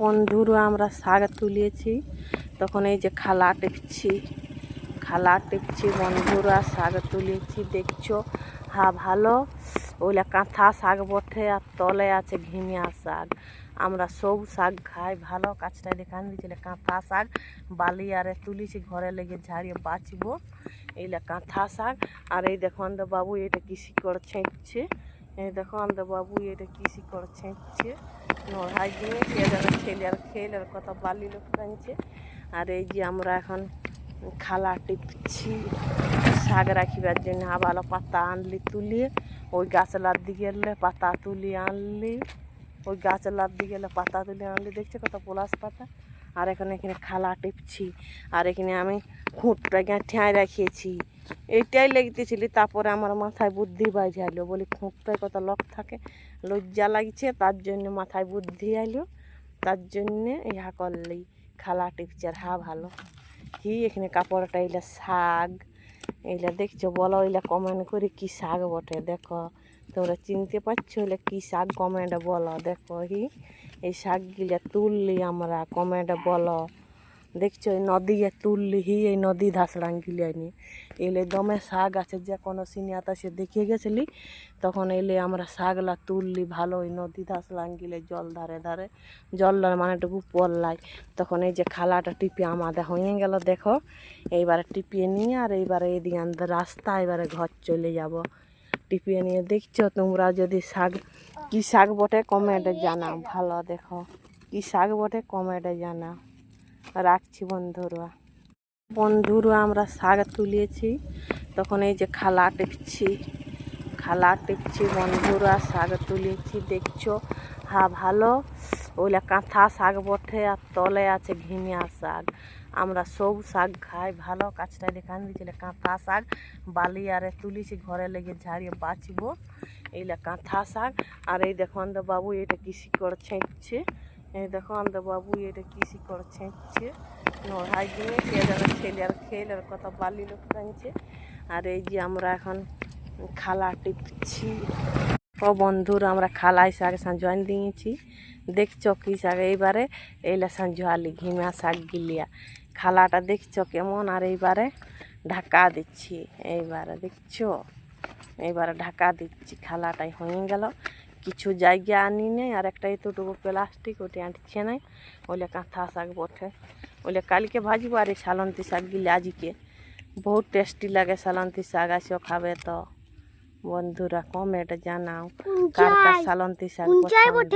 বন্ধুরা আমরা শাক তুলেছি, তখন এই যে খালা টিপছি বন্ধুরা শাক তুলেছি। দেখছো ভালো ওইলা কাঁথা শাক বটে, আর তলে আছে ঘিমিয়া শাক। আমরা সব শাক খাই ভালো। কাছটায় দেখান দিয়েছিল কাঁথা শাক, বালি আরে তুলেছি ঘরে লেগে ঝাড়িয়ে বাঁচবো। এইলা কাঁথা শাক। আর এই দেখো আমাদের বাবু এটা কি শিকড় ছেঁচছে, এই দেখো আমাদের বাবু এটা কি শিকড় ছেঁচছে। নড়াই দিয়ে ছেলে আর খেল আর কত বালি লোক টানছে। আর এই যে আমরা এখন খালা টিপছি শাক রাখিবার জন্য। ভালো পাতা আনলি তুলিয়ে ওই গাছ লাদ্দি গেলে পাতা তুলি আনলি, ওই গাছ লাদ্দি গেলে পাতা তুলে আনলি। দেখছো কত পলাশ পাতা। আর এখন এখানে খালা টিপছি, আর এখানে আমি খুঁটটা ঠেঁয়ায় রাখিয়েছি। এইটাই লেগতেছিলি, তারপরে আমার মাথায় বুদ্ধি বাইরে আইলো, বলি খুঁটটায় কত লোক থাকে, লজ্জা লাগছে, তার জন্য মাথায় বুদ্ধি আইলো, তার জন্যে ইহা করলি খালা টিপছি। আর ভালো এখানে কাপড়টা এইলা শাক, এইলা দেখছো বলো, এইলা কমেন্ট করে কি শাক বটে। দেখো তোমরা চিনতে পারছো এলে কি শাক, কমেন্টে বলো। দেখো এই শাকগুলা তুললি আমরা, কমেন্টে বলো। দেখছো এই নদী তুললি এই নদী ধাসড়াং গিলিয়ে নিয়ে এলে দমে শাক আছে। যে কোনো সিনিয়াতা সে দেখিয়ে গেছিলি, তখন এলে আমরা শাকলা তুললি ভালো। ওই নদী ধাসড়াং গিলে জল ধারে ধারে, জলটার মানেটুকু পড়লাই। তখন এই যে খালাটা টিপে আমাদের হয়ে গেল। দেখো এইবারে টিপিয়ে নিয়ে, আর এইবারে এদিকে আমাদের রাস্তা, এবারে ঘর চলে যাব টিপিয়ে নিয়ে। দেখছো তোমরা যদি শাক কি শাক বটে কমেন্টে জানাও ভালো। দেখো কি শাক বটে কমেন্টে জানাও। রাখছি বন্ধুরা আমরা শাক তুলেছি, তখন এই যে খালা টিপছি বন্ধুরা শাক তুলেছি। দেখছো ভালো ওইলা কাঁথা শাক বটে, আর তলে আছে ঘিমিয়া শাক। আমরা সব শাক খাই ভালো। কাছটায় দেখান দিয়েছিল কাঁথা শাক, বালি আরে তুলেছি ঘরে লেগে ঝাড়িয়ে বাঁচবো। এইলা কাঁথা শাক। আর এই দেখো আমাদের বাবু এটা কি শিকড় ছেঁচছে, এই দেখো আমাদের বাবু এটা কি শিকড় ছেঁচছে। নড়াই দিয়ে ছেলে আর খেল আর কত বালি লোক টানছে। আর এই যে আমরা এখন খালা টিপছি। ও বন্ধুরা আমরা খালাই শাক সাঁজোয়ান দিয়েছি। দেখছো কি শাক, এইবারে এইলা সাঁজোয়ালি ঘিমা শাক গিলিয়া খালাটা দেখছো কেমন। আর এইবারে ঢাকা দিচ্ছি, এইবারে দেখছো এইবারে ঢাকা দিচ্ছি। খালাটাই হয়ে গেল, কিছু জায়গা আনি নেই। আর একটা এতটুকু প্লাস্টিক ওটি আঁটছে নাই, ওইলে কাঁথা শাক বটে, ওইলে কালকে ভাজবো। আর এই সালন্তি শাক গিলে আজকে বহুত টেস্টি লাগে। সালন্তি শাক আসো খাবে তো বন্ধুরা, কমেন্টে জানাও কার কার সালন্তি শাক পছন্দ।